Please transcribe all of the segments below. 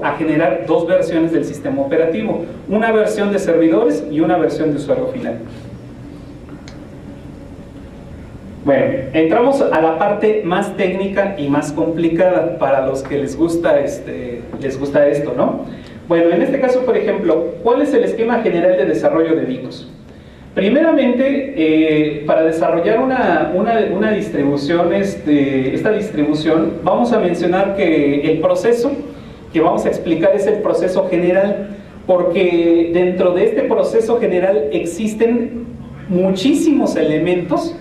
a generar dos versiones del sistema operativo, una versión de servidores y una versión de usuario final. Bueno, entramos a la parte más técnica y más complicada para los que les gusta esto, ¿no? Bueno, en este caso, por ejemplo, ¿cuál es el esquema general de desarrollo de Linux? Primeramente, para desarrollar una distribución, esta distribución, vamos a mencionar que el proceso que vamos a explicar es el proceso general, porque dentro de este proceso general existen muchísimos elementos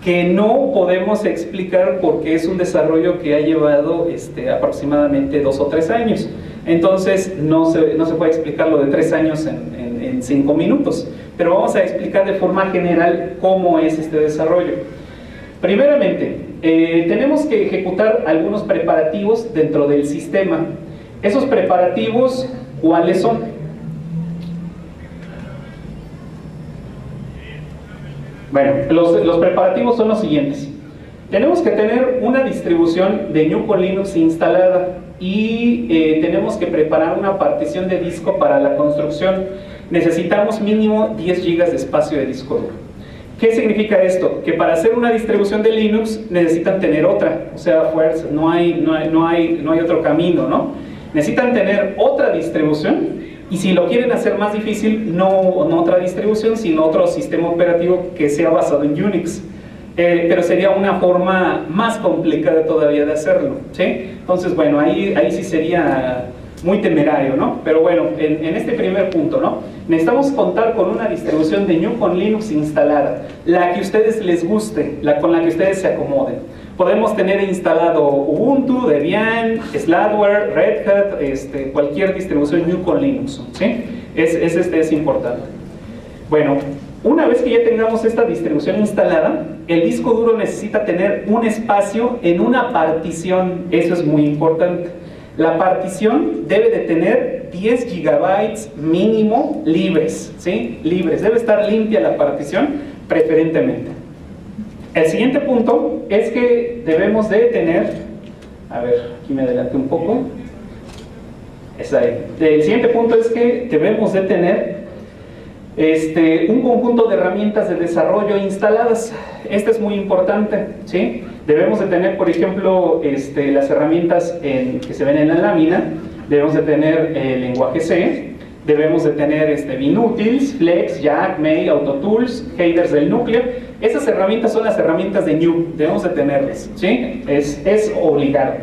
que no podemos explicar porque es un desarrollo que ha llevado aproximadamente 2 o 3 años. Entonces no se puede explicar lo de 3 años en 5 minutos, pero vamos a explicar de forma general cómo es este desarrollo. Primeramente, tenemos que ejecutar algunos preparativos dentro del sistema. Esos preparativos, ¿cuáles son? Bueno, los preparativos son los siguientes. Tenemos que tener una distribución de GNU con Linux instalada y tenemos que preparar una partición de disco para la construcción. Necesitamos mínimo 10 GB de espacio de disco duro. ¿Qué significa esto? Que para hacer una distribución de Linux necesitan tener otra, o sea, fuerza, no hay otro camino, ¿no? Necesitan tener otra distribución. Y si lo quieren hacer más difícil, no otra distribución, sino otro sistema operativo que sea basado en Unix. Pero sería una forma más complicada todavía de hacerlo, ¿sí? Entonces, bueno, ahí sí sería muy temerario, ¿no? Pero bueno, en este primer punto, ¿no? Necesitamos contar con una distribución de GNU con Linux instalada, la que a ustedes les guste, con la que ustedes se acomoden. Podemos tener instalado Ubuntu, Debian, Slackware, Red Hat, cualquier distribución GNU con Linux, ¿sí? Es importante. Bueno, una vez que ya tengamos esta distribución instalada, el disco duro necesita tener un espacio en una partición, eso es muy importante. La partición debe de tener 10 GB mínimo libres, ¿sí? Libres, debe estar limpia la partición, preferentemente. El siguiente punto es que debemos de tener, a ver, aquí me adelanté un poco, es ahí. El siguiente punto es que debemos de tener un conjunto de herramientas de desarrollo instaladas. Este es muy importante, ¿sí? Debemos de tener, por ejemplo, las herramientas que se ven en la lámina. Debemos de tener el lenguaje C, debemos de tener Vinutils, Flex, Jack, May, Autotools, headers del núcleo. Esas herramientas son las herramientas de GNU, debemos de tenerlas, ¿sí? Es obligado.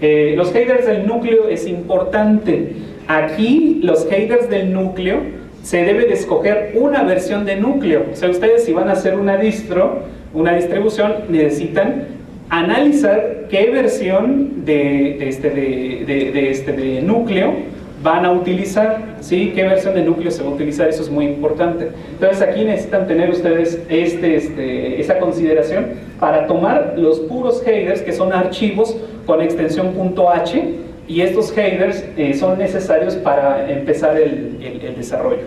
Los headers del núcleo es importante. Aquí los headers del núcleo se debe de escoger una versión de núcleo. O sea, ustedes si van a hacer una distribución, necesitan analizar qué versión de núcleo van a utilizar, ¿sí? ¿Qué versión de núcleo se va a utilizar? Eso es muy importante. Entonces aquí necesitan tener ustedes esa consideración para tomar los puros headers, que son archivos con extensión .h, y estos headers son necesarios para empezar el desarrollo.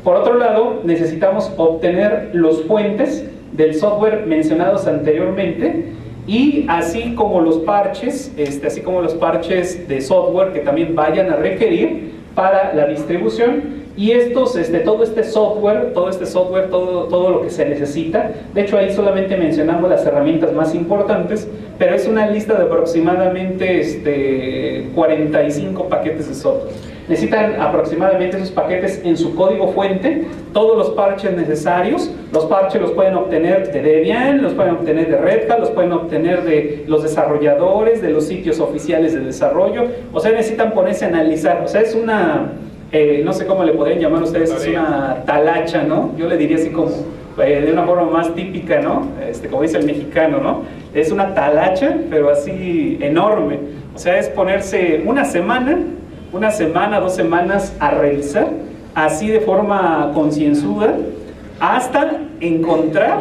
Por otro lado, necesitamos obtener los fuentes del software mencionados anteriormente, y así como los parches de software que también vayan a requerir para la distribución. Y todo este software, todo lo que se necesita. De hecho, ahí solamente mencionamos las herramientas más importantes, pero es una lista de aproximadamente 45 paquetes de software. Necesitan aproximadamente esos paquetes en su código fuente, todos los parches necesarios. Los parches los pueden obtener de Debian, los pueden obtener de Red Hat, los pueden obtener de los desarrolladores, de los sitios oficiales de desarrollo. O sea, necesitan ponerse a analizar. O sea, es una, no sé cómo le podrían llamar ustedes, es una talacha, ¿no? Yo le diría así como, de una forma más típica, ¿no? Como dice el mexicano, ¿no? Es una talacha, pero así enorme. O sea, es ponerse una semana, 2 semanas a revisar, así de forma concienzuda, hasta encontrar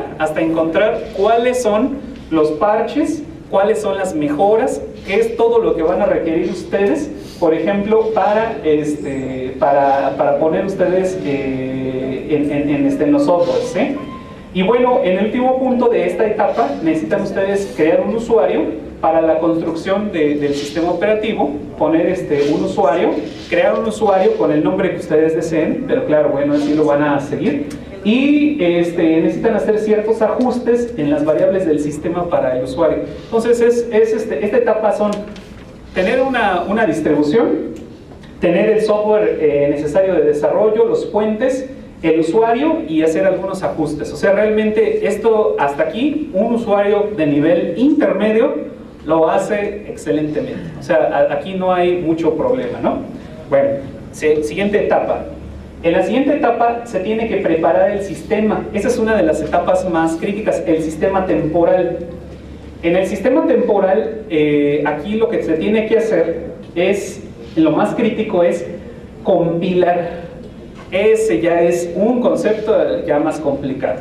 cuáles son los parches, cuáles son las mejoras, qué es todo lo que van a requerir ustedes, por ejemplo, para poner ustedes en los softwares, ¿sí? Y bueno, en el último punto de esta etapa necesitan ustedes crear un usuario para la construcción del sistema operativo, poner un usuario, crear un usuario con el nombre que ustedes deseen, pero claro, bueno, así lo van a seguir, y necesitan hacer ciertos ajustes en las variables del sistema para el usuario. Entonces, esta etapa son tener una distribución, tener el software necesario de desarrollo, los puentes, el usuario y hacer algunos ajustes. O sea, realmente esto hasta aquí, un usuario de nivel intermedio lo hace excelentemente. O sea, aquí no hay mucho problema, ¿no? Bueno, siguiente etapa. En la siguiente etapa se tiene que preparar el sistema. Esa es una de las etapas más críticas, el sistema temporal. En el sistema temporal, aquí lo que se tiene que hacer es, lo más crítico es compilar. Ese ya es un concepto ya más complicado.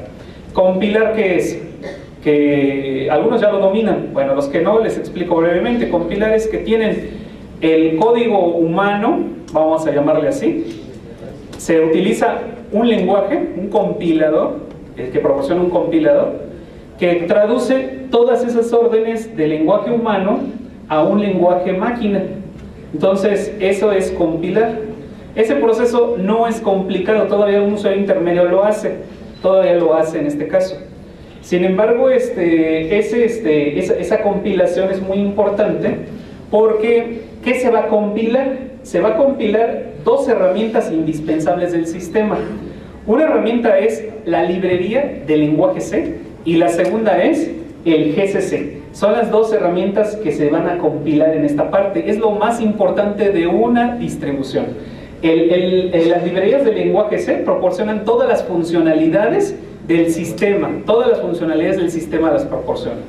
¿Compilar qué es? Que algunos ya lo dominan. Bueno, los que no, les explico brevemente. Compilar es que tienen el código humano, vamos a llamarle así. Se utiliza un lenguaje, un compilador, que proporciona un compilador, que traduce todas esas órdenes del lenguaje humano a un lenguaje máquina. Entonces, eso es compilar. Ese proceso no es complicado, todavía un usuario intermedio lo hace, todavía lo hace en este caso. Sin embargo, esa compilación es muy importante porque ¿qué se va a compilar? Se va a compilar dos herramientas indispensables del sistema. Una herramienta es la librería del lenguaje C y la segunda es el GCC. Son las dos herramientas que se van a compilar en esta parte. Es lo más importante de una distribución. Las librerías del lenguaje C proporcionan todas las funcionalidades del sistema, todas las funcionalidades del sistema las proporcionan.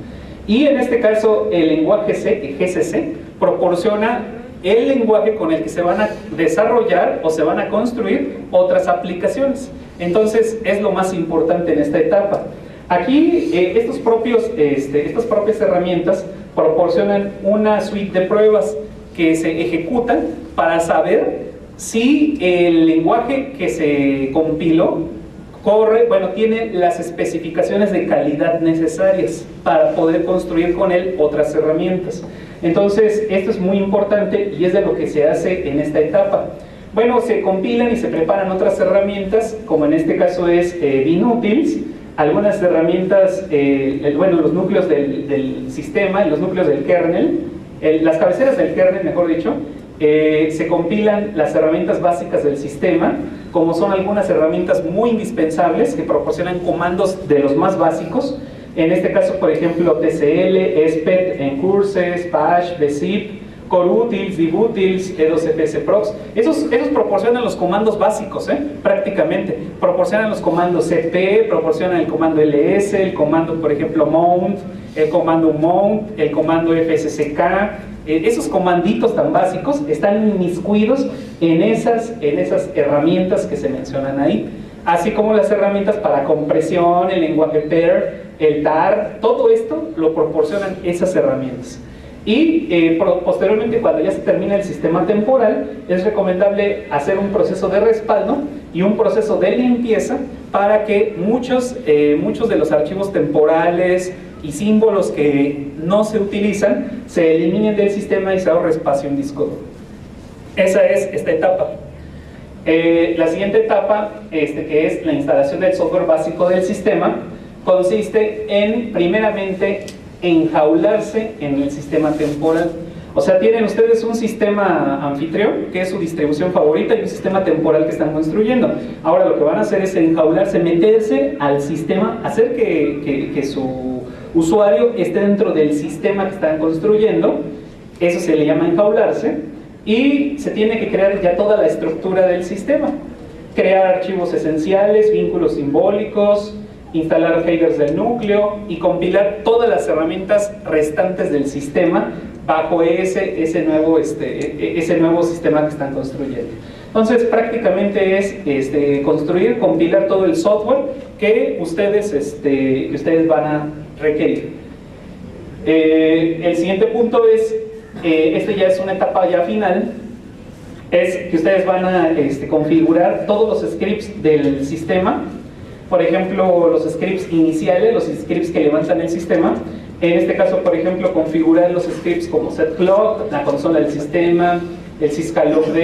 Y en este caso el lenguaje C, el GCC, proporciona el lenguaje con el que se van a desarrollar o se van a construir otras aplicaciones. Entonces es lo más importante en esta etapa. Aquí estas propias herramientas proporcionan una suite de pruebas que se ejecutan para saber si el lenguaje que se compiló tiene las especificaciones de calidad necesarias para poder construir con él otras herramientas. Entonces, esto es muy importante y es de lo que se hace en esta etapa. Bueno, se compilan y se preparan otras herramientas, como en este caso es binutils, algunas herramientas, los núcleos del sistema, los núcleos del kernel, las cabeceras del kernel, mejor dicho. Se compilan las herramientas básicas del sistema, como son algunas herramientas muy indispensables que proporcionan comandos de los más básicos. En este caso, por ejemplo, TCL, ESPET, Encurses, Bash, Bzip, Corutils, Debutils, E2FS-Prox. Esos proporcionan los comandos básicos, prácticamente. Proporcionan los comandos cp, proporcionan el comando ls, el comando, por ejemplo, mount, el comando mount, el comando fsck. Esos comanditos tan básicos están inmiscuidos en esas herramientas que se mencionan ahí, así como las herramientas para compresión, el lenguaje PER, el TAR, todo esto lo proporcionan esas herramientas. Y posteriormente, cuando ya se termina el sistema temporal, es recomendable hacer un proceso de respaldo y un proceso de limpieza para que muchos de los archivos temporales y símbolos que no se utilizan se eliminen del sistema y se ahorre espacio en disco duro. Esa es esta etapa. La siguiente etapa, que es la instalación del software básico del sistema, consiste en, primeramente, enjaularse en el sistema temporal. O sea, tienen ustedes un sistema anfitrión, que es su distribución favorita, y un sistema temporal que están construyendo. Ahora lo que van a hacer es enjaularse, meterse al sistema, hacer que su usuario esté dentro del sistema que están construyendo. Eso se le llama enjaularse. Y se tiene que crear ya toda la estructura del sistema. Crear archivos esenciales, vínculos simbólicos, instalar headers del núcleo y compilar todas las herramientas restantes del sistema bajo ese nuevo sistema que están construyendo. Entonces prácticamente es construir, compilar todo el software que ustedes van a requerir. El siguiente punto es, ya es una etapa ya final, es que ustedes van a configurar todos los scripts del sistema. Por ejemplo, los scripts iniciales, los scripts que levantan el sistema, En este caso, por ejemplo, configurar los scripts como setclock, la consola del sistema, el syscalobd,